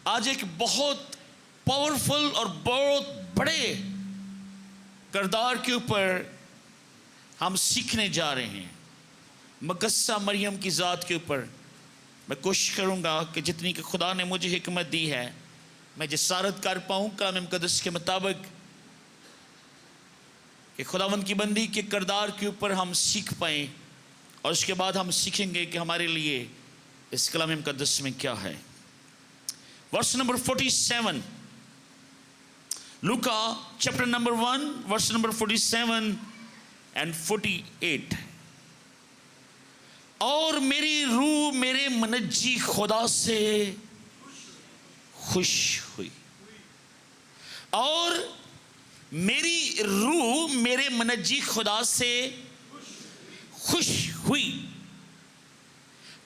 آج ایک بہت پاورفل اور بہت بڑے کردار کے اوپر ہم سیکھنے جا رہے ہیں، مقدسہ مریم کی ذات کے اوپر۔ میں کوشش کروں گا کہ جتنی کہ خدا نے مجھے حکمت دی ہے میں جسارت کر پاؤں کلام مقدس کے مطابق، کہ خداوند کی بندی کے کردار کے اوپر ہم سیکھ پائیں، اور اس کے بعد ہم سیکھیں گے کہ ہمارے لیے اس کلام مقدس میں کیا ہے۔ ورس نمبر 47، لوکا chapter number 1 verse number 47 and 48۔ اور میری روح میرے منجی خدا سے خوش ہوئی، اور میری روح میرے منجی خدا سے خوش ہوئی،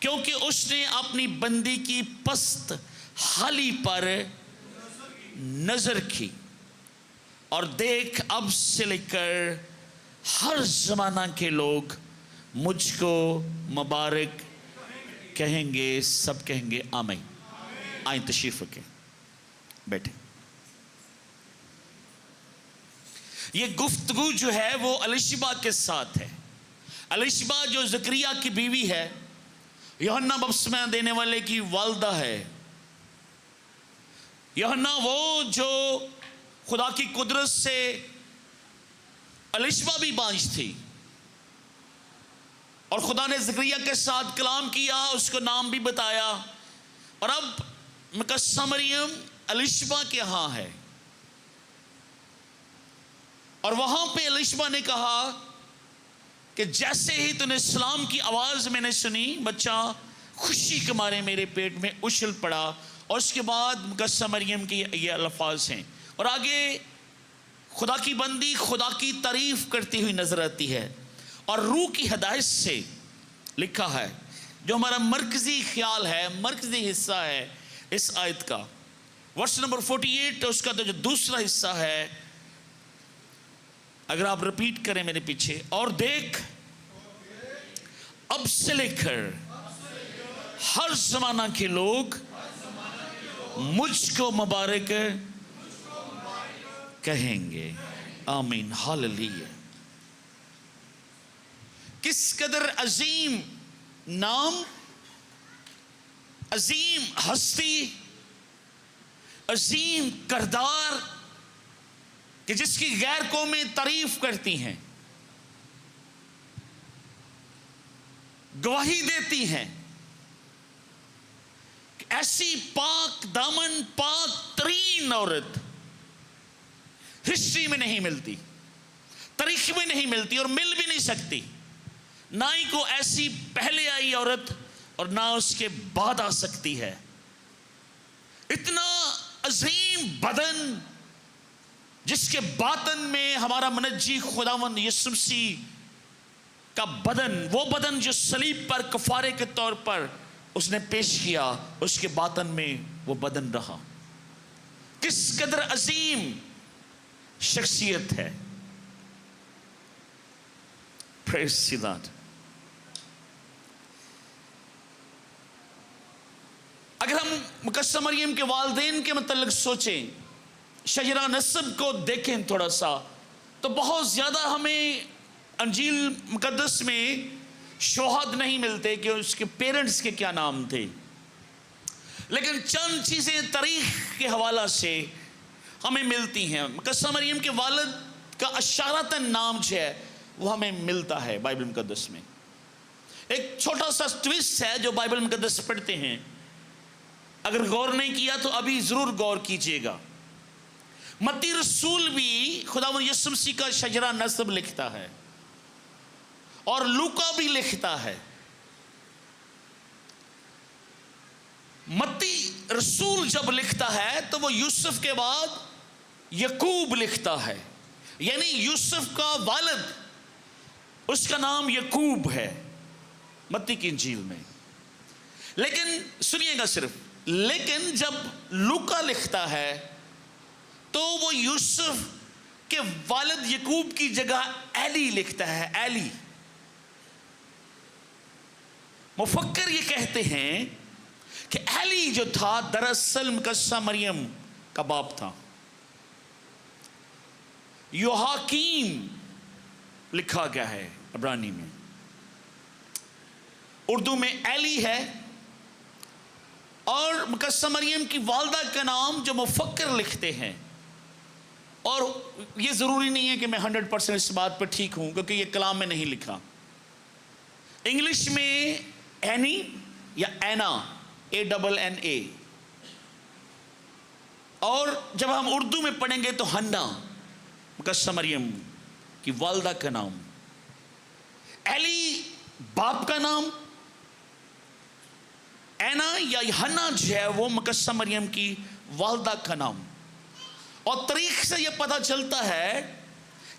کیونکہ اس نے اپنی بندی کی پست حالی پر نظر کی، اور دیکھ اب سے لے کر ہر زمانہ کے لوگ مجھ کو مبارک کہیں گے۔ سب کہیں گے آمین۔ آئیں تشریف رکھیں، بیٹھیں۔ یہ گفتگو جو ہے وہ الشبا کے ساتھ ہے۔ الشبا جو زکریا کی بیوی ہے، یوحنا بپتسمہ دینے والے کی والدہ ہے۔ یوحنا وہ جو خدا کی قدرت سے الشبا بھی بانجھ تھی، اور خدا نے زکریا کے ساتھ کلام کیا، اس کو نام بھی بتایا، اور اب مقدسہ مریم الشبا کے ہاں ہے، اور وہاں پہ الشبا نے کہا کہ جیسے ہی تو نے اسلام کی آواز میں نے سنی، بچہ خوشی کے مارے میرے پیٹ میں اچھل پڑا۔ اور اس کے بعد مقدسہ مریم کی یہ الفاظ ہیں، اور آگے خدا کی بندی خدا کی تعریف کرتی ہوئی نظر آتی ہے، اور روح کی ہدایت سے لکھا ہے، جو ہمارا مرکزی خیال ہے، مرکزی حصہ ہے اس آیت کا، ورس نمبر 48، اس کا جو دوسرا حصہ ہے، اگر آپ رپیٹ کریں میرے پیچھے، اور دیکھ اب سے لے کر ہر زمانہ کے لوگ مجھ کو مبارک کہیں گے۔ آمین، ہاللیلویا۔ کس قدر عظیم نام، عظیم ہستی، عظیم کردار کہ جس کی غیر قومیں تعریف کرتی ہیں، گواہی دیتی ہیں کہ ایسی پاک دامن، پاک ترین عورت ہسٹری میں نہیں ملتی، تاریخ میں نہیں ملتی، اور مل بھی نہیں سکتی، نہ ہی کو ایسی پہلے آئی عورت اور نہ اس کے بعد آ سکتی ہے۔ اتنا عظیم بدن جس کے باطن میں ہمارا منجی خداوند یسوع مسیح کا بدن، وہ بدن جو صلیب پر کفارے کے طور پر اس نے پیش کیا، اس کے باطن میں وہ بدن رہا۔ کس قدر عظیم شخصیت ہے۔ پریز دی لارڈ۔ اگر ہم مقدسہ مریم کے والدین کے متعلق سوچیں، شجرہ نسب کو دیکھیں تھوڑا سا، تو بہت زیادہ ہمیں انجیل مقدس میں شواہد نہیں ملتے کہ اس کے پیرنٹس کے کیا نام تھے، لیکن چند چیزیں تاریخ کے حوالہ سے ہمیں ملتی ہیں۔ مقدسہ مریم کے والد کا اشارتاً نام جو ہے وہ ہمیں ملتا ہے بائبل مقدس میں۔ ایک چھوٹا سا ٹویسٹ ہے جو بائبل مقدس پڑھتے ہیں، اگر غور نہیں کیا تو ابھی ضرور غور کیجئے گا۔ متی رسول بھی خداوند یسوع مسیح کا شجرہ نسب لکھتا ہے، اور لوکا بھی لکھتا ہے۔ متی رسول جب لکھتا ہے تو وہ یوسف کے بعد یعقوب لکھتا ہے، یعنی یوسف کا والد، اس کا نام یعقوب ہے متی کی انجیل میں۔ لیکن سنیے گا صرف، لیکن جب لوکا لکھتا ہے تو وہ یوسف کے والد یعقوب کی جگہ ایلی لکھتا ہے، ایلی۔ مفکر یہ کہتے ہیں کہ ایلی جو تھا دراصل مقدسہ مریم کا باپ تھا. یوحاکیم لکھا گیا ہے عبرانی میں، اردو میں ایلی ہے. اور مقدسہ مریم کی والدہ کا نام جو مفکر لکھتے ہیں، اور یہ ضروری نہیں ہے کہ میں 100% اس بات پر ٹھیک ہوں کیونکہ یہ کلام میں نہیں لکھا. انگلش میں اینی یا اینا، ANNA، اور جب ہم اردو میں پڑھیں گے تو ہنا، مقدسہ مریم کی والدہ کا نام. ایلی باپ کا نام، اینا یا ہنا جو ہے وہ مقدسہ مریم کی والدہ کا نام. اور تاریخ سے یہ پتہ چلتا ہے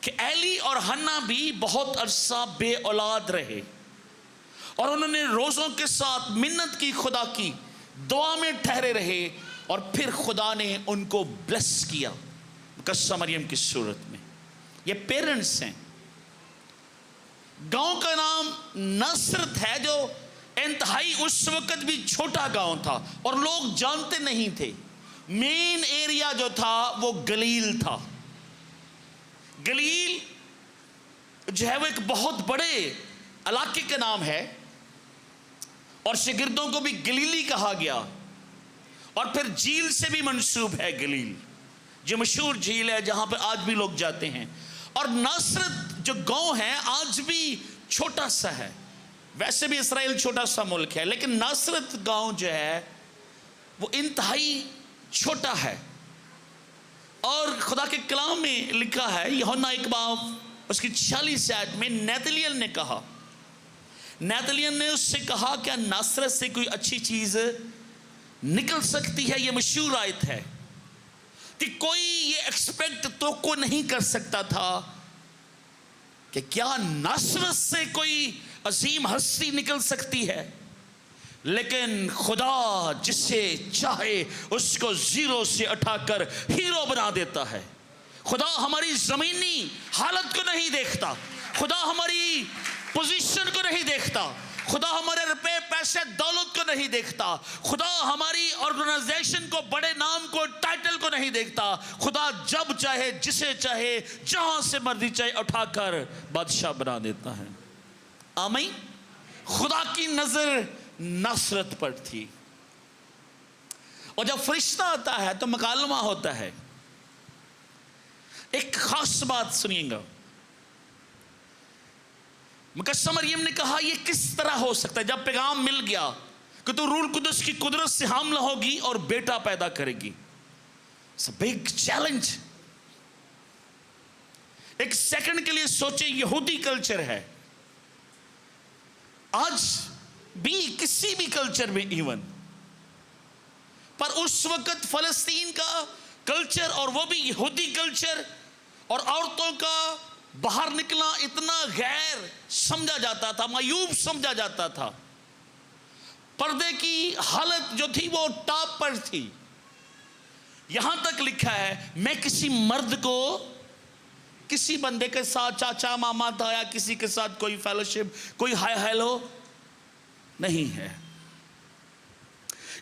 کہ ایلی اور ہنا بھی بہت عرصہ بے اولاد رہے، اور انہوں نے روزوں کے ساتھ منت کی، خدا کی دعا میں ٹھہرے رہے، اور پھر خدا نے ان کو بلیس کیا مقدسہ مریم کی صورت میں. یہ پیرنٹس ہیں. گاؤں کا نام ناصرت ہے، جو انتہائی اس وقت بھی چھوٹا گاؤں تھا اور لوگ جانتے نہیں تھے. مین ایریا جو تھا وہ گلیل تھا. گلیل جو ہے وہ ایک بہت بڑے علاقے کا نام ہے، اور شاگردوں کو بھی گلیلی کہا گیا. اور پھر جھیل سے بھی منسوب ہے گلیل، جو مشہور جھیل ہے جہاں پہ آج بھی لوگ جاتے ہیں. اور ناصرت جو گاؤں ہے آج بھی چھوٹا سا ہے. ویسے بھی اسرائیل چھوٹا سا ملک ہے، لیکن ناصرت گاؤں جو ہے وہ انتہائی چھوٹا ہے. اور خدا کے کلام میں لکھا ہے، یوحنا 1 اس کی 46 آیت میں، نیتنیل نے کہا، نیتنیل نے اس سے کہا کیا ناصرت سے کوئی اچھی چیز نکل سکتی ہے؟ یہ مشہور آیت ہے کہ کوئی یہ ایکسپیکٹ توقع نہیں کر سکتا تھا کہ کیا ناصرت سے کوئی عظیم ہستی نکل سکتی ہے. لیکن خدا جسے چاہے اس کو زیرو سے اٹھا کر ہیرو بنا دیتا ہے. خدا ہماری زمینی حالت کو نہیں دیکھتا، خدا ہماری پوزیشن کو نہیں دیکھتا، خدا ہمارے روپے پیسے دولت کو نہیں دیکھتا، خدا ہماری آرگنائزیشن کو، بڑے نام کو، ٹائٹل کو نہیں دیکھتا. خدا جب چاہے، جسے چاہے، جہاں سے مرضی چاہے اٹھا کر بادشاہ بنا دیتا ہے. آمین. خدا کی نظر ناصرت پر تھی. اور جب فرشتہ آتا ہے تو مکالمہ ہوتا ہے. ایک خاص بات سنیے گا. مقدسہ مریم نے کہا یہ کس طرح ہو سکتا ہے؟ جب پیغام مل گیا کہ تو روح القدس کی قدرت سے حاملہ ہوگی اور بیٹا پیدا کرے گی. It's a big challenge. ایک سیکنڈ کے لیے سوچیں، یہودی کلچر ہے. آج بھی کسی بھی کلچر میں ایون، پر اس وقت فلسطین کا کلچر، اور وہ بھی یہودی کلچر، اور عورتوں کا باہر نکلنا اتنا غیر سمجھا جاتا تھا، معیوب سمجھا جاتا تھا. پردے کی حالت جو تھی وہ ٹاپ پر تھی. یہاں تک لکھا ہے، میں کسی مرد کو، کسی بندے کے ساتھ چاچا ماما تھا یا کسی کے ساتھ کوئی فیلوشپ، کوئی ہائی ہیلو نہیں ہے.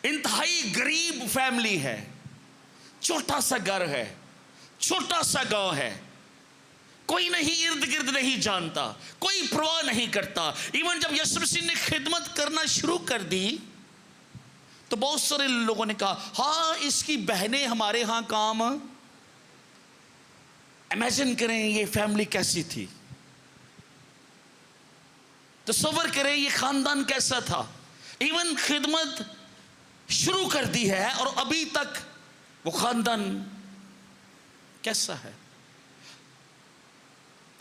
انتہائی غریب فیملی ہے، چھوٹا سا گھر ہے، چھوٹا سا گاؤں ہے، کوئی نہیں ارد گرد نہیں جانتا، کوئی پرواہ نہیں کرتا. ایون جب یسوع مسیح نے خدمت کرنا شروع کر دی تو بہت سارے لوگوں نے کہا ہاں اس کی بہنیں ہمارے ہاں کام. امیجن کریں یہ فیملی کیسی تھی، تصور کریں یہ خاندان کیسا تھا. ایون خدمت شروع کر دی ہے اور ابھی تک وہ خاندان کیسا ہے.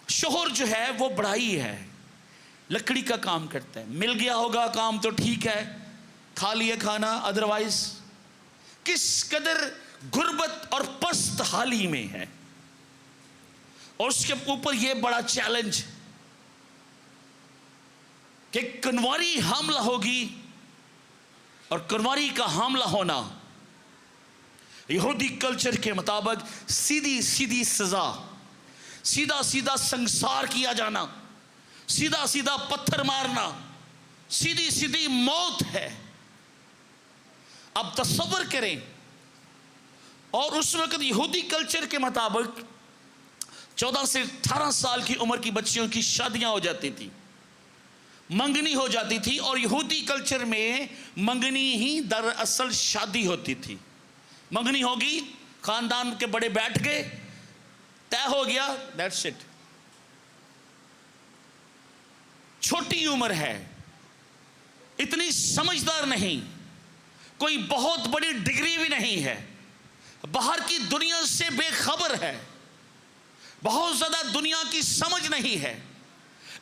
شوہر جو ہے وہ بڑھائی ہے، لکڑی کا کام کرتا ہے. مل گیا ہوگا کام تو ٹھیک ہے، کھا لیا کھانا، ادروائز کس قدر غربت اور پست حالی میں ہے. اور اس کے اوپر یہ بڑا چیلنج کہ کنواری حاملہ ہوگی، اور کنواری کا حاملہ ہونا یہودی کلچر کے مطابق سیدھی سیدھی سزا، سیدھا سیدھا سنسار کیا جانا، سیدھا سیدھا پتھر مارنا، سیدھی سیدھی موت ہے. اب تصور کریں، اور اس وقت یہودی کلچر کے مطابق 14 سے 18 سال کی عمر کی بچیوں کی شادیاں ہو جاتی تھی، منگنی ہو جاتی تھی، اور یہودی کلچر میں منگنی ہی دراصل شادی ہوتی تھی۔ منگنی ہوگی، خاندان کے بڑے بیٹھ گئے، طے ہو گیا، دیٹس اٹ۔ چھوٹی عمر ہے، اتنی سمجھدار نہیں، کوئی بہت بڑی ڈگری بھی نہیں ہے، باہر کی دنیا سے بے خبر ہے، بہت زیادہ دنیا کی سمجھ نہیں ہے۔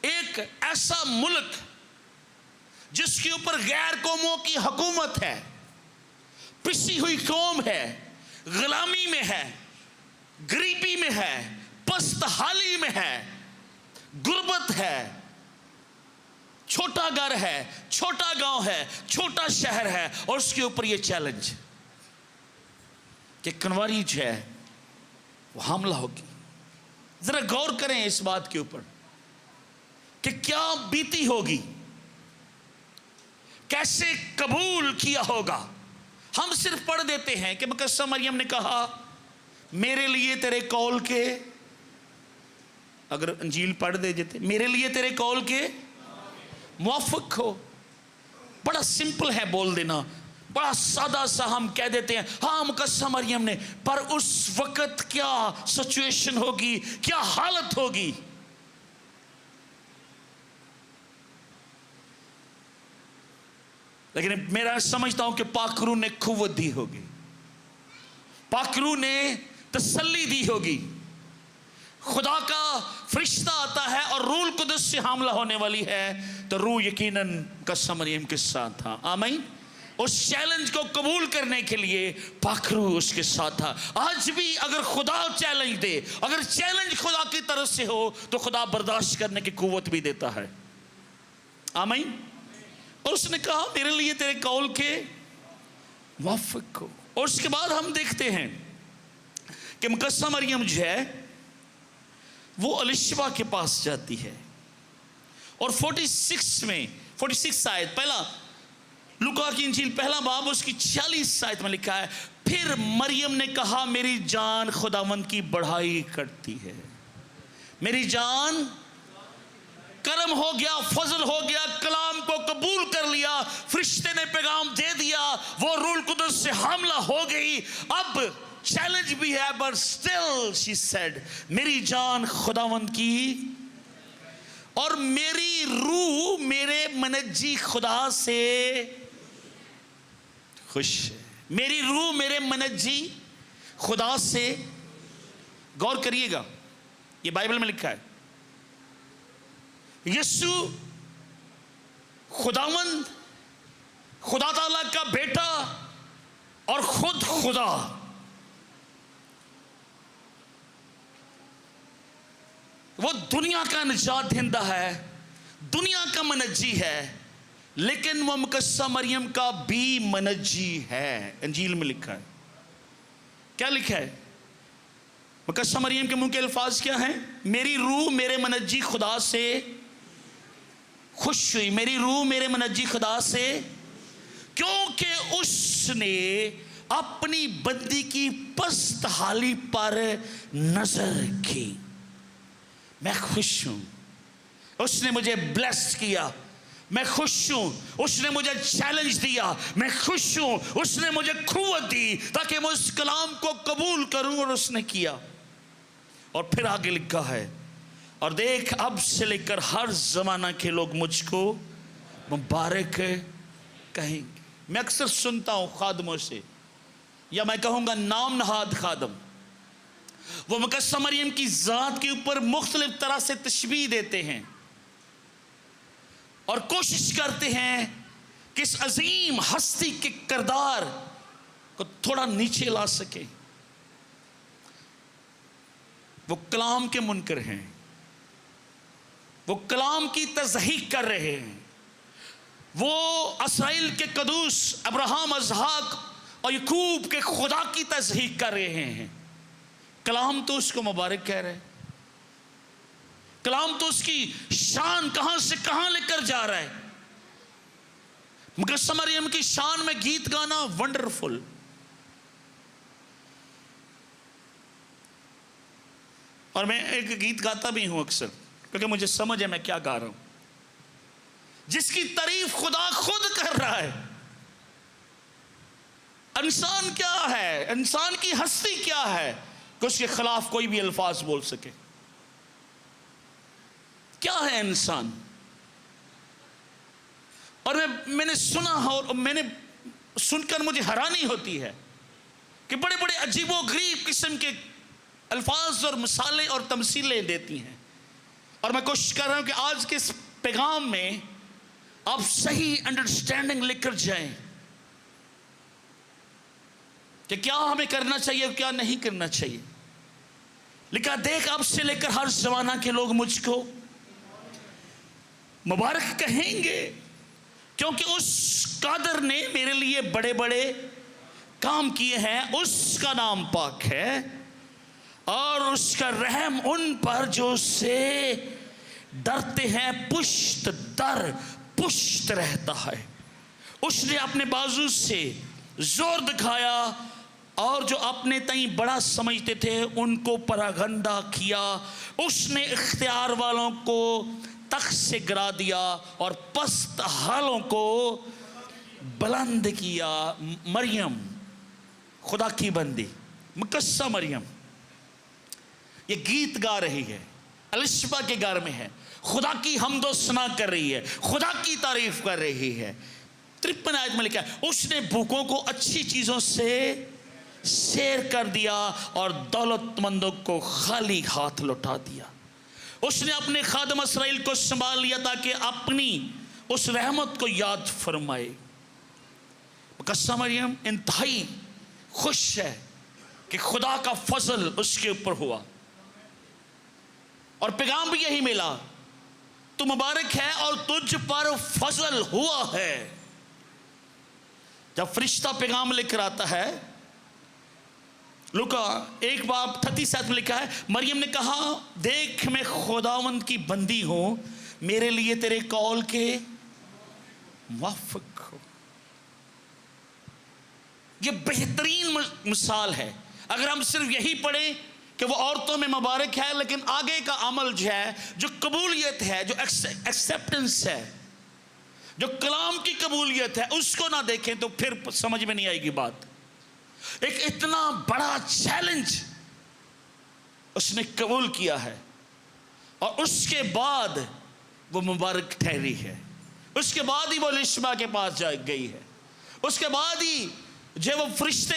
ایک ایسا ملک جس کے اوپر غیر قوموں کی حکومت ہے، پسی ہوئی قوم ہے، غلامی میں ہے، غریبی میں ہے، پست حالی میں ہے، غربت ہے، چھوٹا گھر ہے، چھوٹا گاؤں ہے، چھوٹا شہر ہے، اور اس کے اوپر یہ چیلنج کہ کنواری جو ہے وہ حاملہ ہوگی۔ ذرا غور کریں اس بات کے اوپر کہ کیا بیتی ہوگی، کیسے قبول کیا ہوگا۔ ہم صرف پڑھ دیتے ہیں کہ مقدسہ مریم نے کہا میرے لیے تیرے قول کے، اگر انجیل پڑھ دے جاتے میرے لیے تیرے قول کے موافق ہو۔ بڑا سمپل ہے بول دینا، بڑا سادہ سا ہم کہہ دیتے ہیں ہاں مقدسہ مریم نے، پر اس وقت کیا سچویشن ہوگی، کیا حالت ہوگی۔ لیکن میرا سمجھتا ہوں کہ پاک روح نے قوت دی ہوگی، پاک روح نے تسلی دی ہوگی۔ خدا کا فرشتہ آتا ہے اور روح القدس سے حاملہ ہونے والی ہے، تو روح یقیناً مقدسہ مریم کے ساتھ تھا۔ آمین۔ اس چیلنج کو قبول کرنے کے لیے پاک روح اس کے ساتھ تھا۔ آج بھی اگر خدا چیلنج دے، اگر چیلنج خدا کی طرف سے ہو، تو خدا برداشت کرنے کی قوت بھی دیتا ہے۔ آمین۔ اور اس نے کہا میرے لیے تیرے قول کے موافق ہو۔ اور اس کے بعد ہم دیکھتے ہیں کہ مقدسہ مریم جو ہے وہ الشبا کے پاس جاتی ہے، اور 46 آیت، پہلا لوکا کی انجیل پہلا باب اس کی 46 آیت میں لکھا ہے، پھر مریم نے کہا میری جان خداوند کی بڑھائی کرتی ہے۔ میری جان، کرم ہو گیا، فضل ہو گیا، کلام کو قبول کر لیا، فرشتے نے پیغام دے دیا، وہ روح القدس سے حاملہ ہو گئی۔ اب چیلنج بھی ہے، but still she said میری جان خداوند کی، اور میری روح میرے منجی خدا سے خوش ہے۔ میری روح میرے منجی خدا سے، غور کریے گا یہ بائبل میں لکھا ہے، یسوع خداوند، خدا تعالیٰ کا بیٹا اور خود خدا، وہ دنیا کا نجات دہندہ ہے، دنیا کا منجی ہے، لیکن وہ مقدسہ مریم کا بھی منجی ہے۔ انجیل میں لکھا ہے، کیا لکھا ہے؟ مقدسہ مریم کے منہ کے الفاظ کیا ہیں؟ میری روح میرے منجی خدا سے خوش ہوئی، میری روح میرے منجی خدا سے، کیونکہ اس نے اپنی بندی کی پست حالی پر نظر کی۔ میں خوش ہوں، اس نے مجھے بلیس کیا، میں خوش ہوں، اس نے مجھے چیلنج دیا، میں خوش ہوں، اس نے مجھے قوت دی تاکہ میں اس کلام کو قبول کروں، اور اس نے کیا۔ اور پھر آگے لکھا ہے، اور دیکھ اب سے لے کر ہر زمانہ کے لوگ مجھ کو مبارک کہیں گے۔ میں اکثر سنتا ہوں خادموں سے، یا میں کہوں گا نام نہاد خادم، وہ مقدسہ مریم کی ذات کے اوپر مختلف طرح سے تشبیہ دیتے ہیں، اور کوشش کرتے ہیں کہ اس عظیم ہستی کے کردار کو تھوڑا نیچے لا سکے۔ وہ کلام کے منکر ہیں، وہ کلام کی تصحیح کر رہے ہیں، وہ اسرائیل کے قدوس ابراہیم، اسحاق اور یعقوب کے خدا کی تصحیح کر رہے ہیں۔ کلام تو اس کو مبارک کہہ رہے، کلام تو اس کی شان کہاں سے کہاں لے کر جا رہا ہے، مقدسہ مریم کی شان میں گیت گانا ونڈرفل. اور میں ایک گیت گاتا بھی ہوں اکثر کیونکہ مجھے سمجھ ہے میں کیا گا رہا ہوں. جس کی تعریف خدا خود کر رہا ہے. انسان کیا ہے, انسان کی ہستی کیا ہے کہ اس کے خلاف کوئی بھی الفاظ بول سکے؟ کیا ہے انسان؟ اور میں نے سنا اور میں نے سن کر مجھے حیرانی ہوتی ہے کہ بڑے بڑے عجیب و غریب قسم کے الفاظ اور مثالیں اور تمثیلیں دیتی ہیں. اور میں کوشش کر رہا ہوں کہ آج کے اس پیغام میں آپ صحیح انڈرسٹینڈنگ لے کر جائیں کہ کیا ہمیں کرنا چاہیے اور کیا نہیں کرنا چاہیے. لکھا, دیکھ اب سے لے کر ہر زمانہ کے لوگ مجھ کو مبارک کہیں گے کیونکہ اس قادر نے میرے لیے بڑے بڑے کام کیے ہیں. اس کا نام پاک ہے اور اس کا رحم ان پر جو اس سے ڈرتے ہیں پشت در پشت رہتا ہے. اس نے اپنے بازو سے زور دکھایا اور جو اپنے تئیں بڑا سمجھتے تھے ان کو پراگندہ کیا. اس نے اختیار والوں کو تخت سے گرا دیا اور پست حالوں کو بلند کیا. مریم خدا کی بندی مقدسہ مریم یہ گیت گا رہی ہے, الشبہ کے گھر میں ہے, خدا کی حمد و ثنا کر رہی ہے, خدا کی تعریف کر رہی ہے. 53 آیت میں لکھا ہے, اس نے بھوکوں کو اچھی چیزوں سے سیر کر دیا اور دولت مندوں کو خالی ہاتھ لوٹا دیا. اس نے اپنے خادم اسرائیل کو سنبھال لیا تاکہ اپنی اس رحمت کو یاد فرمائے. مقدسہ مریم انتہائی خوش ہے کہ خدا کا فضل اس کے اوپر ہوا اور پیغام بھی یہی ملا, تو مبارک ہے اور تجھ پر فضل ہوا ہے. جب فرشتہ پیغام لے کر آتا ہے, لوکا 1:37 میں لکھا ہے, مریم نے کہا دیکھ میں خداوند کی بندی ہوں, میرے لیے تیرے قول کے موافق ہو. یہ بہترین مثال ہے. اگر ہم صرف یہی پڑھیں کہ وہ عورتوں میں مبارک ہے, لیکن آگے کا عمل جو ہے, جو قبولیت ہے, جو ایکسیپٹنس ہے, جو کلام کی قبولیت ہے, اس کو نہ دیکھیں تو پھر سمجھ میں نہیں آئے گی بات. ایک اتنا بڑا چیلنج اس نے قبول کیا ہے اور اس کے بعد وہ مبارک ٹھہری ہے. اس کے بعد ہی وہ الشبہ کے پاس جا گئی ہے. اس کے بعد ہی جو وہ فرشتے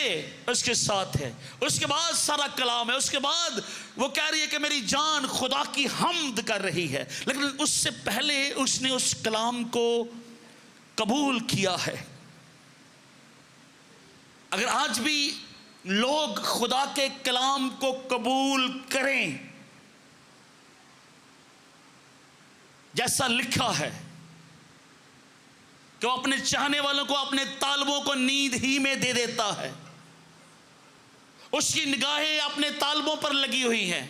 اس کے ساتھ ہے. اس کے بعد سارا کلام ہے. اس کے بعد وہ کہہ رہی ہے کہ میری جان خدا کی حمد کر رہی ہے, لیکن اس سے پہلے اس نے اس کلام کو قبول کیا ہے. اگر آج بھی لوگ خدا کے کلام کو قبول کریں جیسا لکھا ہے کہ وہ اپنے چاہنے والوں کو, اپنے طالبوں کو نیند ہی میں دے دیتا ہے, اس کی نگاہیں اپنے طالبوں پر لگی ہوئی ہیں,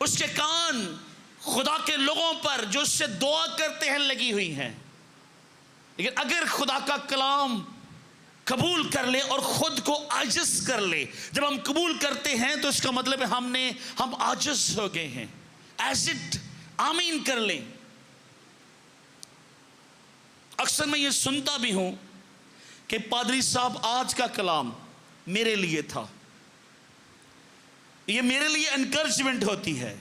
اس کے کان خدا کے لوگوں پر جو اس سے دعا کرتے ہیں لگی ہوئی ہیں. لیکن اگر خدا کا کلام قبول کر لے اور خود کو عاجز کر لے, جب ہم قبول کرتے ہیں تو اس کا مطلب ہے ہم عاجز ہو گئے ہیں. ایز اٹ آمین کر لیں. اکثر میں یہ سنتا بھی ہوں کہ پادری صاحب آج کا کلام میرے لیے تھا, یہ میرے لیے انکریجمنٹ ہوتی ہے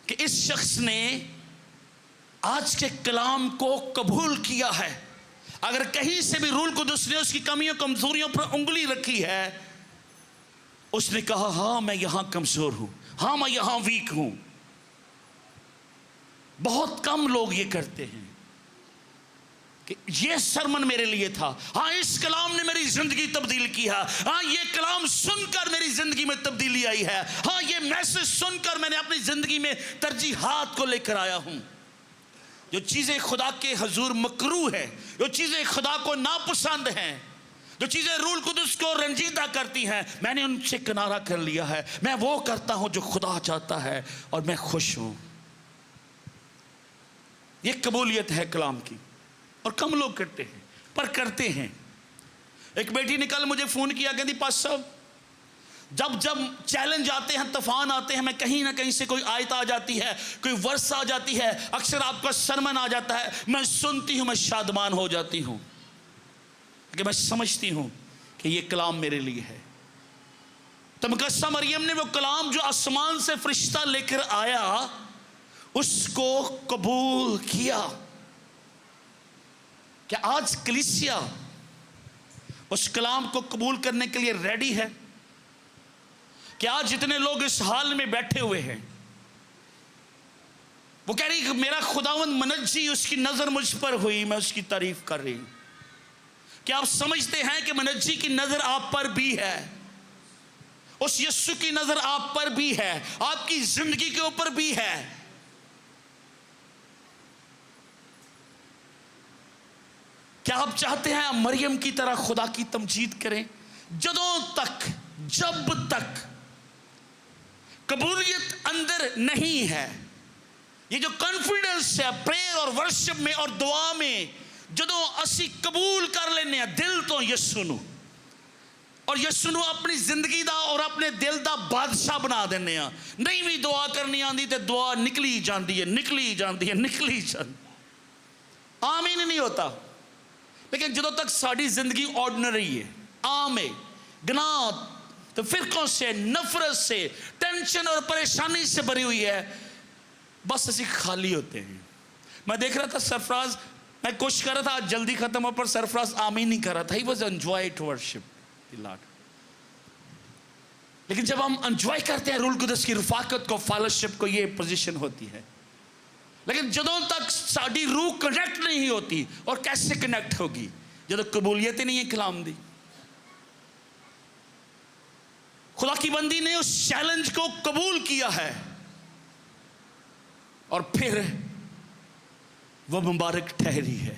کہ اس شخص نے آج کے کلام کو قبول کیا ہے. اگر کہیں سے بھی روح القدس نے اس کی کمیوں کمزوریوں پر انگلی رکھی ہے, اس نے کہا ہاں میں یہاں کمزور ہوں, ہاں میں یہاں ویک ہوں. بہت کم لوگ یہ کرتے ہیں کہ یہ سرمن میرے لیے تھا, ہاں اس کلام نے میری زندگی تبدیل کی ہے, ہاں یہ کلام سن کر میری زندگی میں تبدیلی آئی ہے, ہاں یہ میسج سن کر میں نے اپنی زندگی میں ترجیحات کو لے کر آیا ہوں. جو چیزیں خدا کے حضور مکروہ ہیں, جو چیزیں خدا کو ناپسند ہیں, جو چیزیں روح القدس کو رنجیدہ کرتی ہیں, میں نے ان سے کنارہ کر لیا ہے. میں وہ کرتا ہوں جو خدا چاہتا ہے اور میں خوش ہوں. یہ قبولیت ہے کلام کی. اور کم لوگ کرتے ہیں پر کرتے ہیں. ایک بیٹی نے کل مجھے فون کیا, کہتی پاسٹر صاحب جب چیلنج آتے ہیں, طوفان آتے ہیں, میں کہیں نہ کہیں سے کوئی آیت آ جاتی ہے, کوئی ورس آ جاتی ہے, اکثر آپ کا سرمن آ جاتا ہے, میں سنتی ہوں, میں شادمان ہو جاتی ہوں کہ میں سمجھتی ہوں کہ یہ کلام میرے لیے ہے. تو مقدسہ مریم نے وہ کلام جو آسمان سے فرشتہ لے کر آیا اس کو قبول کیا. کیا آج کلیسیا اس کلام کو قبول کرنے کے لیے ریڈی ہے؟ کہ آج جتنے لوگ اس حال میں بیٹھے ہوئے ہیں وہ کہہ رہی کہ میرا خداوند منجی, اس کی نظر مجھ پر ہوئی, میں اس کی تعریف کر رہی ہوں. کیا آپ سمجھتے ہیں کہ منجی کی نظر آپ پر بھی ہے؟ اس یسوع کی نظر آپ پر بھی ہے, آپ کی زندگی کے اوپر بھی ہے. کیا آپ چاہتے ہیں مریم کی طرح خدا کی تمجید کریں؟ جب تک قبولیت اندر نہیں ہے, یہ جو کانفیڈنس ہے پریئر اور ورشپ میں اور دعا میں, جدوں اسی قبول کر لینے دل تو یسوع نو, اور یسوع نو اپنی زندگی دا اور اپنے دل دا بادشاہ بنا دینے, نہیں بھی دعا کرنی آندی تے دعا نکلی جاندی ہے. آمین نہیں ہوتا. لیکن جدوں تک ساری زندگی آرڈنری ہے, عام ہے, گناہ تو فرقوں سے, نفرت سے, ٹینشن اور پریشانی سے بھری ہوئی ہے, بس اسی خالی ہوتے ہیں. میں دیکھ رہا تھا سرفراز, میں کوشش کر رہا تھا آج جلدی ختم ہو, پر سرفراز آمین نہیں کر رہا تھا. He was enjoy to worship the Lord. لیکن جب ہم انجوائے کرتے ہیں روح القدس کی رفاقت کو, فیلوشپ کو, یہ پوزیشن ہوتی ہے. لیکن جدوں تک ساری روح کنیکٹ نہیں ہوتی, اور کیسے کنیکٹ ہوگی جدوں قبولیت ہی نہیں ہے کلام دی. خدا کی بندی نے اس چیلنج کو قبول کیا ہے اور پھر وہ مبارک ٹھہری ہے.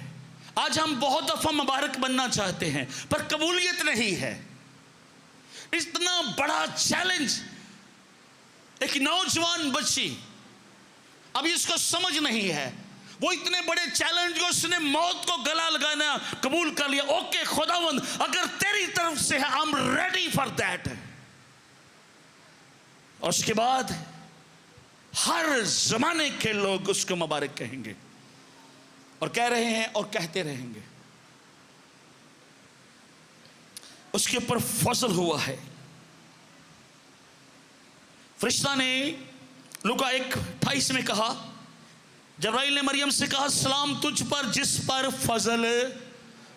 آج ہم بہت دفعہ مبارک بننا چاہتے ہیں پر قبولیت نہیں ہے. اتنا بڑا چیلنج, ایک نوجوان بچی, ابھی اس کو سمجھ نہیں ہے, وہ اتنے بڑے چیلنج کو اس نے موت کو گلا لگانا قبول کر لیا. اوکے خداوند اگر تیری طرف سے ہے, I'm ready for that. اور اس کے بعد ہر زمانے کے لوگ اس کو مبارک کہیں گے, اور کہہ رہے ہیں اور کہتے رہیں گے. اس کے اوپر فضل ہوا ہے. فرشتہ نے لوکا 1:28 میں کہا, جبرائیل نے مریم سے کہا سلام تجھ پر جس پر فضل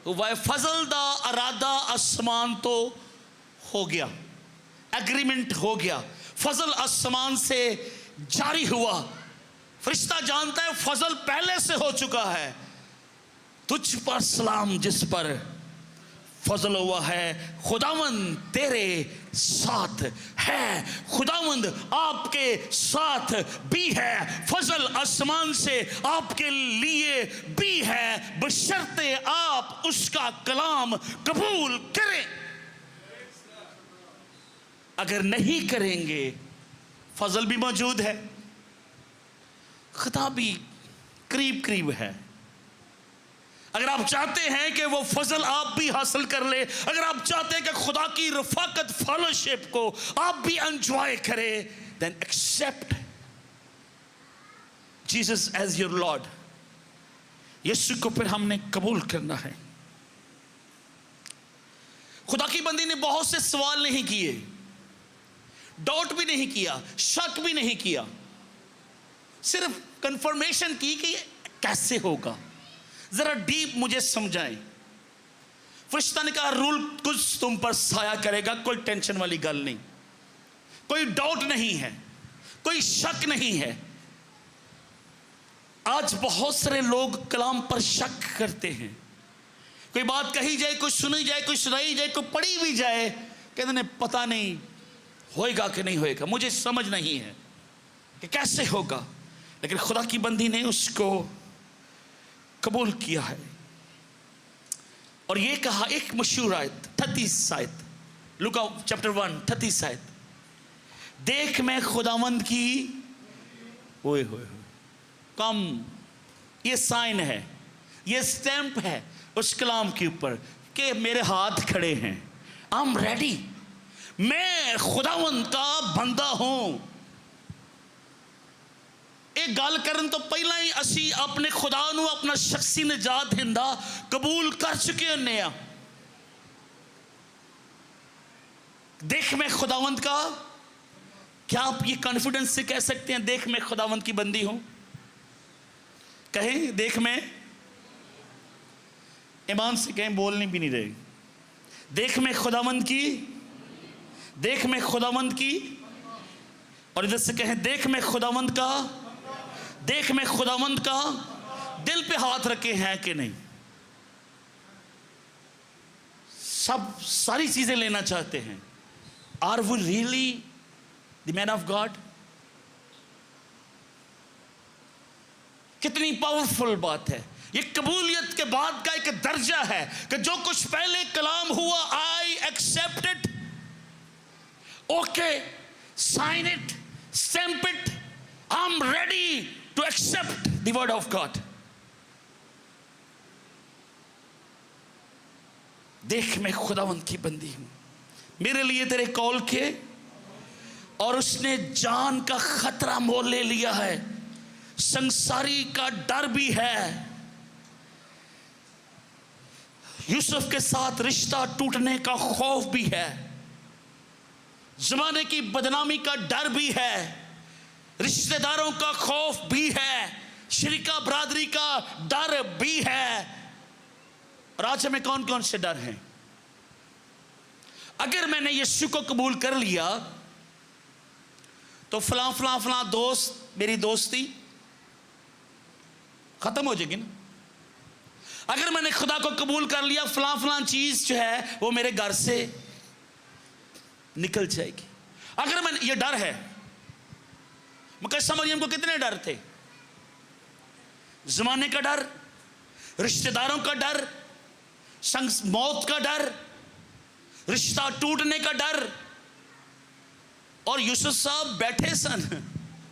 ہوا ہے. فضل دا ارادہ آسمان تو ہو گیا, ایگریمنٹ ہو گیا, فضل آسمان سے جاری ہوا. فرشتہ جانتا ہے فضل پہلے سے ہو چکا ہے. تجھ پر سلام جس پر فضل ہوا ہے, خداوند تیرے ساتھ ہے. خداوند آپ کے ساتھ بھی ہے, فضل آسمان سے آپ کے لیے بھی ہے, بشرطے آپ اس کا کلام قبول کریں. اگر نہیں کریں گے فضل بھی موجود ہے, خدا بھی قریب ہے. اگر آپ چاہتے ہیں کہ وہ فضل آپ بھی حاصل کر لے, اگر آپ چاہتے ہیں کہ خدا کی رفاقت فیلوشپ کو آپ بھی انجوائے کرے, then accept Jesus as your Lord. یسوع کو پھر ہم نے قبول کرنا ہے. خدا کی بندی نے بہت سے سوال نہیں کیے, ڈاؤٹ بھی نہیں کیا, شک بھی نہیں کیا, صرف کنفرمیشن کی کہ کیسے ہوگا, ذرا ڈیپ مجھے سمجھائیں. فرشتہ نے کہا رول کچھ تم پر سایہ کرے گا, کوئی ٹینشن والی گل نہیں, کوئی ڈاؤٹ نہیں ہے, کوئی شک نہیں ہے. آج بہت سارے لوگ کلام پر شک کرتے ہیں. کوئی بات کہی جائے, کوئی سنی جائے, کوئی سنائی جائے, کوئی پڑھی بھی جائے, کہتے ہیں پتہ نہیں ہوئے گا کہ نہیں ہوئے گا, مجھے سمجھ نہیں ہے کہ کیسے ہوگا. لیکن خدا کی بندی نے اس کو قبول کیا ہے, اور یہ کہا ایک مشہور آیت 30 آیت, لوکا چیپٹر 1:30 آیت, دیکھ میں خداوند کی ہوئے کم, یہ سائن ہے, یہ سٹیمپ ہے اس کلام کے اوپر کہ میرے ہاتھ کھڑے ہیں. I'm ready. میں خداوند کا بندہ ہوں. ایک گل کرن تو پہلا ہی اسی اپنے خدا نو اپنا شخصی نجات دہندہ قبول کر چکے ہونے ہیں. دیکھ میں خداوند کا، کیا آپ یہ کانفیڈنس سے کہہ سکتے ہیں دیکھ میں خداوند کی بندی ہوں؟ کہیں دیکھ میں، ایمان سے کہیں، بولنے بھی نہیں رہے. دیکھ میں خداوند کی، دیکھ میں خداوند کی، اور ادھر سے کہیں دیکھ میں خداوند کا، دیکھ میں خداوند کا. دل پہ ہاتھ رکھے ہیں کہ نہیں؟ ساری چیزیں لینا چاہتے ہیں. Are we really the man of God? کتنی پاورفل بات ہے یہ. قبولیت کے بعد کا ایک درجہ ہے کہ جو کچھ پہلے کلام ہوا I accept it, okay, sign it, stamp it, I'm ready to accept the word of God. دیکھ میں خداوند کی بندی ہوں، میرے لیے تیرے کال کے، اور اس نے جان کا خطرہ مول لے لیا ہے. سنساری کا ڈر بھی ہے، یوسف کے ساتھ رشتہ ٹوٹنے کا خوف بھی ہے، زمانے کی بدنامی کا ڈر بھی ہے، رشتہ داروں کا خوف بھی ہے، شریکہ برادری کا ڈر بھی ہے. اور آج ہمیں کون کون سے ڈر ہیں؟ اگر میں نے یسوع کو قبول کر لیا تو فلاں فلاں فلاں دوست، میری دوستی ختم ہو جائے گی نا. اگر میں نے خدا کو قبول کر لیا فلاں فلاں چیز جو ہے وہ میرے گھر سے نکل جائے گی. اگر میں یہ ڈر ہے. مقدسہ مریم کو کتنے ڈر تھے؟ زمانے کا ڈر، رشتہ داروں کا ڈر، موت کا ڈر، رشتہ ٹوٹنے کا ڈر. اور یوسف صاحب بیٹھے سن،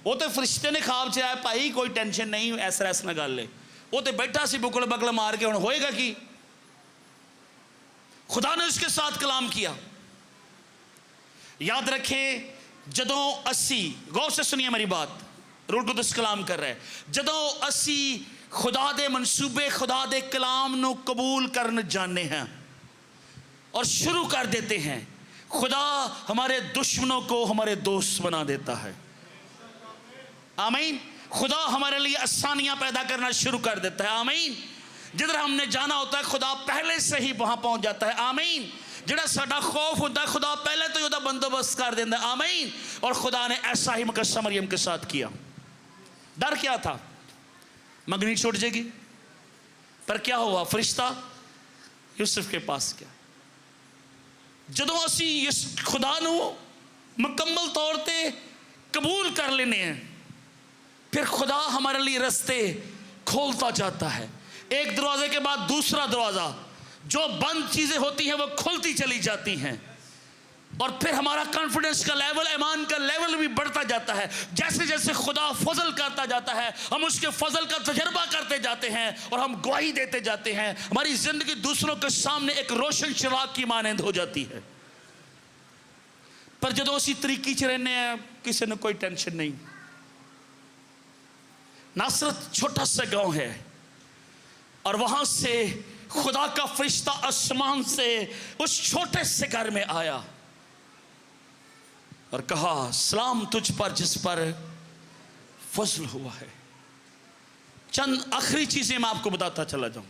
وہ تو فرشتے نے خواب چاہے پائی کوئی ٹینشن نہیں، ایسا ایسا نہ گل ہے. وہ تو بیٹھا سی بکڑ بکڑ مار کے، ہوں ہوئے گا کی؟ خدا نے اس کے ساتھ کلام کیا. یاد رکھیں جدوں اسی، غور سے سنیے میری بات، روح القدس کلام کر رہا ہے. جدوں اسی خدا دے منصوبے، خدا دے کلام نو قبول کرن جانے ہیں اور شروع کر دیتے ہیں، خدا ہمارے دشمنوں کو ہمارے دوست بنا دیتا ہے. آمین. خدا ہمارے لیے آسانیاں پیدا کرنا شروع کر دیتا ہے. آمین. جدھر ہم نے جانا ہوتا ہے خدا پہلے سے ہی وہاں پہنچ جاتا ہے. آمین. جڑا ساڈا خوف ہوتا ہے خدا پہلے تو یہ بندوبست کر دیتا ہے. آمین. اور خدا نے ایسا ہی مقدسہ مریم کے ساتھ کیا. ڈر کیا تھا؟ منگنی چھوٹ جائے گی. پر کیا ہوا؟ فرشتہ یوسف کے پاس گیا. جدوں اسی خدا نو مکمل طور تے قبول کر لینے ہیں پھر خدا ہمارے لیے رستے کھولتا جاتا ہے. ایک دروازے کے بعد دوسرا دروازہ، جو بند چیزیں ہوتی ہیں وہ کھلتی چلی جاتی ہیں. اور پھر ہمارا کانفیڈنس کا لیول، ایمان کا لیول بھی بڑھتا جاتا ہے. جیسے جیسے خدا فضل کرتا جاتا ہے ہم اس کے فضل کا تجربہ کرتے جاتے ہیں اور ہم گواہی دیتے جاتے ہیں. ہماری زندگی دوسروں کے سامنے ایک روشن چراغ کی مانند ہو جاتی ہے. پر جدوں اسی طریقے سے رہنے ہیں کسی نے کوئی ٹینشن نہیں. ناصرت چھوٹا سا گاؤں ہے اور وہاں سے خدا کا فرشتہ آسمان سے اس چھوٹے سے گھر میں آیا اور کہا سلام تجھ پر جس پر فضل ہوا ہے. چند آخری چیزیں میں آپ کو بتاتا چلا جاؤں.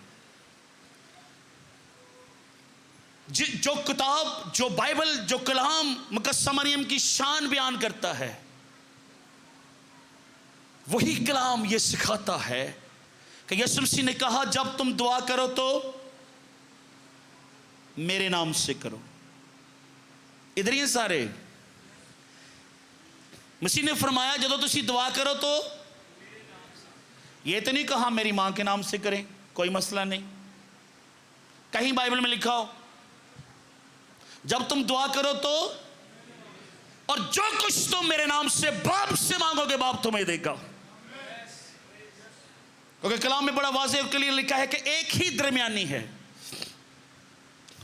جو کتاب، جو بائبل، جو کلام مقدسہ مریم کی شان بیان کرتا ہے وہی کلام یہ سکھاتا ہے کہ یسوع مسیح نے کہا جب تم دعا کرو تو میرے نام سے کرو. ادھر ہی سارے مسیح نے فرمایا جدو تسی دعا کرو تو یہ تو نہیں کہا میری ماں کے نام سے کریں، کوئی مسئلہ نہیں. کہیں بائبل میں لکھا ہو جب تم دعا کرو تو، اور جو کچھ تم میرے نام سے باپ سے مانگو گے باپ تمہیں دے گا. کیونکہ کلام میں بڑا واضح اور کلیئر لکھا ہے کہ ایک ہی درمیانی ہے،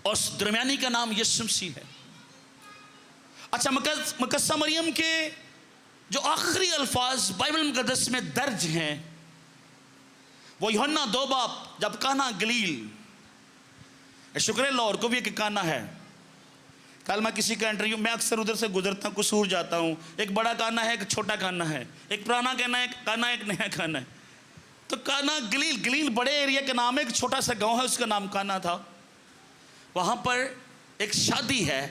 اور اس درمیانی کا نام یسوع مسیح ہے۔ اچھا، مقدسہ مریم کے جو آخری الفاظ بائبل مقدس میں درج ہیں وہ یوحنا 2 باب جب کانا گلیل، شکر اللہ اور کو بھی ایک کانا ہے، کل میں کسی کا انٹرویو، میں اکثر ادھر سے گزرتا ہوں، قصور جاتا ہوں، ایک بڑا کانا ہے، ایک چھوٹا کانا ہے، ایک پرانا کانا ہے، ایک نیا کانا ہے۔ تو کانا گلیل بڑے ایریا کا نام ہے، ایک چھوٹا سا گاؤں ہے، اس کا نام کانا تھا۔ وہاں پر ایک شادی ہے،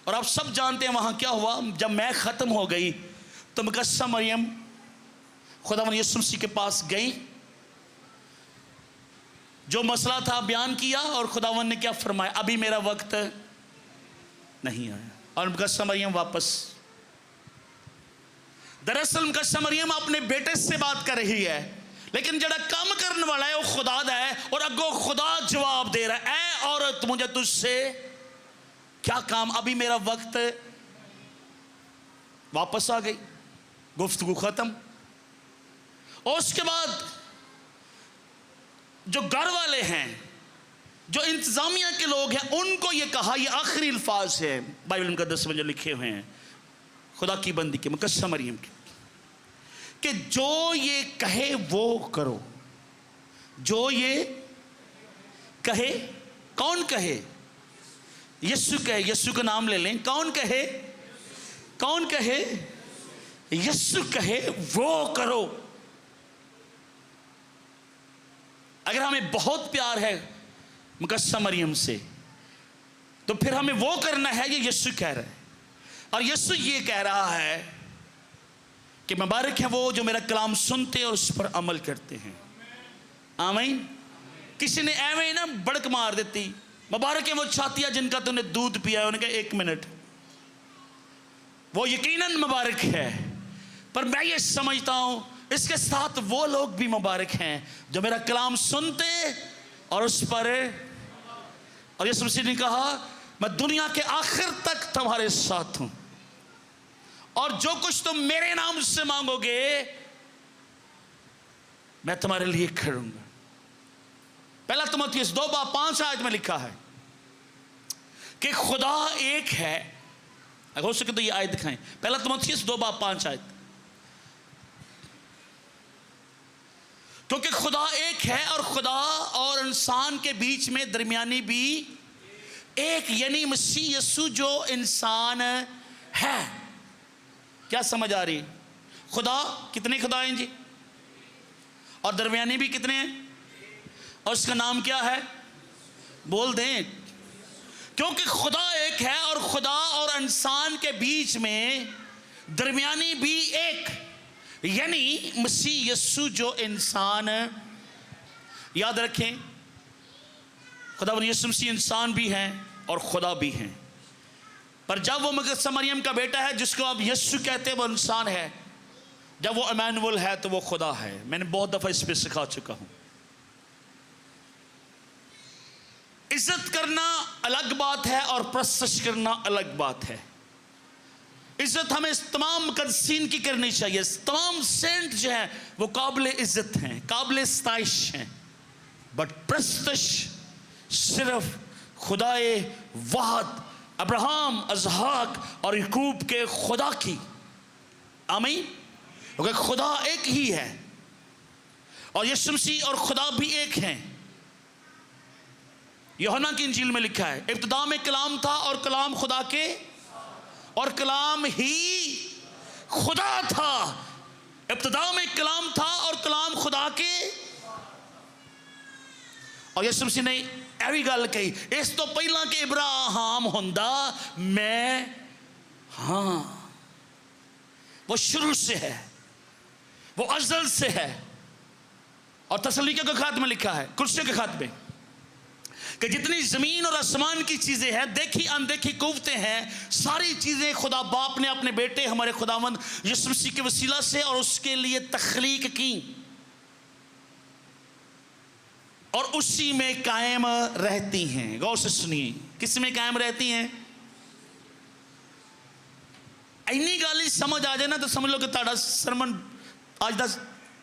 اور آپ سب جانتے ہیں وہاں کیا ہوا۔ جب میں ختم ہو گئی تو مقدسہ مریم خداوند یسوع مسیح کے پاس گئی، جو مسئلہ تھا بیان کیا، اور خداوند نے کیا فرمایا، ابھی میرا وقت نہیں آیا، اور مقدسہ مریم واپس۔ دراصل مقدسہ مریم اپنے بیٹے سے بات کر رہی ہے، لیکن جڑا کام کرنے والا ہے وہ خدا دا ہے، اور اگو خدا جواب دے رہا ہے، اے عورت مجھے تجھ سے کیا کام، ابھی میرا وقت۔ واپس آ گئی، گفتگو ختم۔ اور اس کے بعد جو گھر والے ہیں، جو انتظامیہ کے لوگ ہیں، ان کو یہ کہا، یہ آخری الفاظ ہے بائبل مقدس میں جو لکھے ہوئے ہیں خدا کی بندی کے، مقدسہ مریم کے، کہ جو یہ کہے وہ کرو۔ جو یہ کہے، کون کہے؟ یسوع کہے، یسوع کا نام لے لیں، کون کہے؟ کون کہے؟ یسوع کہے وہ کرو۔ اگر ہمیں بہت پیار ہے مقدسہ مریم سے تو پھر ہمیں وہ کرنا ہے، یہ یسوع کہہ رہا ہے، اور یسوع یہ کہہ رہا ہے کہ مبارک ہیں وہ جو میرا کلام سنتے اور اس پر عمل کرتے ہیں۔ آمین۔ کسی نے ایویں نا بڑک مار دیتی، مبارک ہیں وہ چھاتیاں جن کا تو نے دودھ پیا ہے، انہوں نے کہا 1 منٹ، وہ یقیناً مبارک ہے، پر میں یہ سمجھتا ہوں اس کے ساتھ وہ لوگ بھی مبارک ہیں جو میرا کلام سنتے اور اس پر، اور یسوع مسیح نے کہا میں دنیا کے آخر تک تمہارے ساتھ ہوں، اور جو کچھ تم میرے نام سے مانگو گے میں تمہارے لیے کروں گا۔ پہلا تموتھیوس 2 باب 5 آیت میں لکھا ہے کہ خدا ایک ہے۔ اگر ہو سکے تو یہ آیت دکھائیں، پہلا تموتھیوس 2 باب 5 آیت۔ کیونکہ خدا ایک ہے، اور خدا اور انسان کے بیچ میں درمیانی بھی ایک، یعنی مسیح یسوع جو انسان ہے۔ کیا سمجھ آ رہی؟ خدا کتنے خدا ہیں جی؟ اور درمیانی بھی کتنے ہیں؟ اور اس کا نام کیا ہے؟ بول دیں۔ کیونکہ خدا ایک ہے، اور خدا اور انسان کے بیچ میں درمیانی بھی ایک، یعنی مسیح یسوع جو انسان۔ یاد رکھیں خداوند یسوع مسیح انسان بھی ہیں اور خدا بھی ہیں، پر جب وہ مقدسہ مریم کا بیٹا ہے جس کو آپ یسوع کہتے ہیں وہ انسان ہے، جب وہ امانویل ہے تو وہ خدا ہے۔ میں نے بہت دفعہ اس پہ سکھا چکا ہوں۔ عزت کرنا الگ بات ہے اور پرستش کرنا الگ بات ہے۔ عزت ہمیں تمام مقدسین کی کرنی چاہیے، تمام سینٹ جو ہیں وہ قابل عزت ہیں، قابل ستائش ہیں، بٹ پرستش صرف خدائے واحد ابراہم، اسحاق اور یعقوب کے خدا کی۔ آمین۔ کیونکہ خدا ایک ہی ہے، اور یسوع مسیح اور خدا بھی ایک ہیں۔ یوحنا کی انجیل میں لکھا ہے ابتدا میں کلام تھا، اور کلام خدا کے، اور کلام ہی خدا تھا۔ ابتدا میں کلام تھا اور کلام خدا کے، اور یسوع مسیح نے ایوی گل کہی، اس تو پہلا کہ ابراہم ہوندا میں ہاں۔ وہ شروع سے ہے، وہ ازل سے ہے۔ اور تسلونیکیوں کے خط میں لکھا ہے، کلوسیوں کے خط میں، کہ جتنی زمین اور آسمان کی چیزیں ہیں، دیکھی اندیکھی قوتیں ہیں، ساری چیزیں خدا باپ نے اپنے بیٹے ہمارے خداوند یسوع مسیح کے وسیلہ سے اور اس کے لیے تخلیق کی، اور اسی میں قائم رہتی ہیں۔ غور سے سنیے، کس میں قائم رہتی ہیں؟ اینی گالی سمجھ آ جائے نا تو سمجھ لو کہ تہاڈا سرمن آج دا